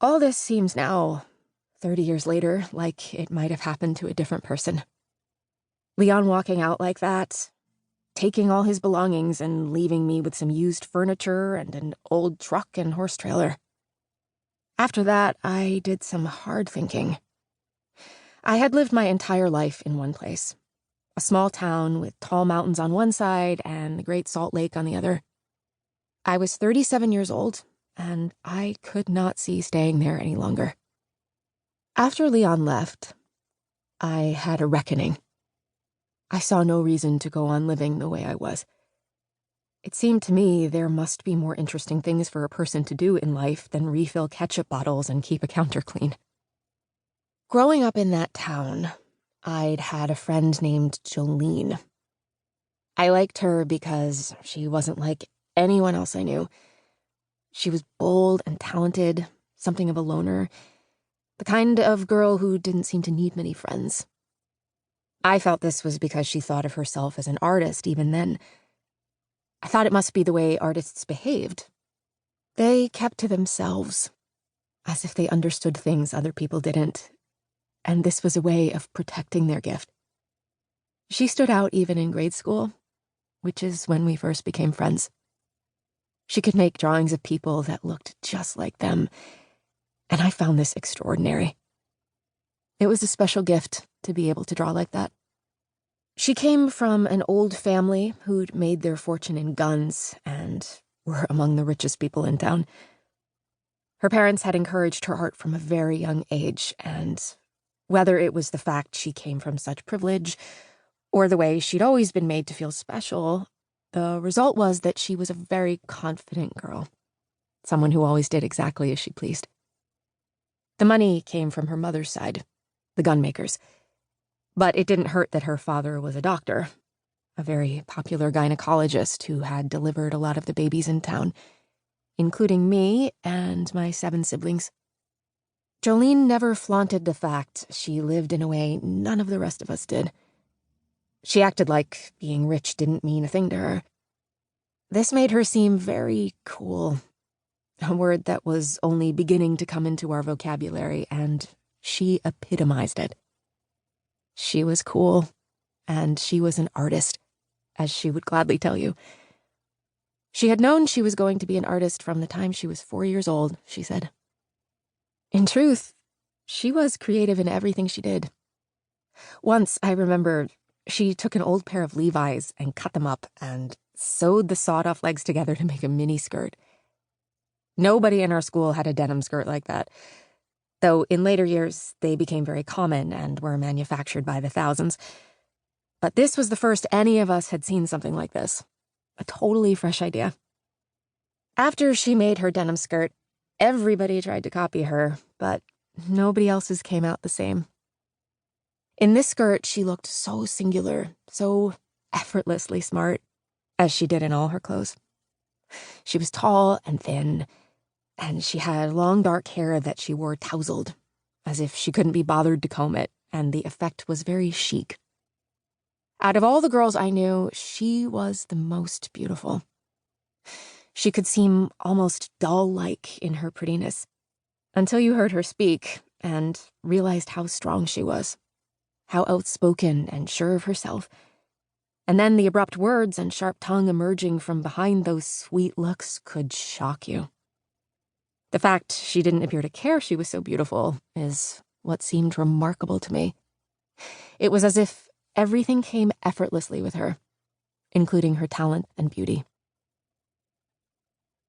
All this seems now, 30 years later, like it might have happened to a different person. Leon walking out like that, taking all his belongings and leaving me with some used furniture and an old truck and horse trailer. After that, I did some hard thinking. I had lived my entire life in one place, a small town with tall mountains on one side and the Great Salt Lake on the other. I was 37 years old, and I could not see staying there any longer. After Leon left, I had a reckoning. I saw no reason to go on living the way I was. It seemed to me there must be more interesting things for a person to do in life than refill ketchup bottles and keep a counter clean. Growing up in that town, I'd had a friend named Jolene. I liked her because she wasn't like anyone else I knew. She was bold and talented, something of a loner, the kind of girl who didn't seem to need many friends. I felt this was because she thought of herself as an artist even then. I thought it must be the way artists behaved. They kept to themselves, as if they understood things other people didn't, and this was a way of protecting their gift. She stood out even in grade school, which is when we first became friends. She could make drawings of people that looked just like them, and I found this extraordinary. It was a special gift to be able to draw like that. She came from an old family who'd made their fortune in guns and were among the richest people in town. Her parents had encouraged her art from a very young age, and whether it was the fact she came from such privilege or the way she'd always been made to feel special, the result was that she was a very confident girl, someone who always did exactly as she pleased. The money came from her mother's side, the gunmakers. But it didn't hurt that her father was a doctor, a very popular gynecologist who had delivered a lot of the babies in town, including me and my 7 siblings. Jolene never flaunted the fact she lived in a way none of the rest of us did. She acted like being rich didn't mean a thing to her. This made her seem very cool, a word that was only beginning to come into our vocabulary, and she epitomized it. She was cool, and she was an artist, as she would gladly tell you. She had known she was going to be an artist from the time she was 4 years old, she said. In truth, she was creative in everything she did. Once, I remember, she took an old pair of Levi's and cut them up and sewed the sawed-off legs together to make a mini skirt. Nobody in our school had a denim skirt like that, though in later years they became very common and were manufactured by the thousands. But this was the first any of us had seen something like this. A totally fresh idea. After she made her denim skirt, everybody tried to copy her, but nobody else's came out the same. In this skirt, she looked so singular, so effortlessly smart, as she did in all her clothes. She was tall and thin, and she had long dark hair that she wore tousled, as if she couldn't be bothered to comb it, and the effect was very chic. Out of all the girls I knew, she was the most beautiful. She could seem almost doll-like in her prettiness, until you heard her speak and realized how strong she was, how outspoken and sure of herself. And then the abrupt words and sharp tongue emerging from behind those sweet looks could shock you. The fact she didn't appear to care she was so beautiful is what seemed remarkable to me. It was as if everything came effortlessly with her, including her talent and beauty.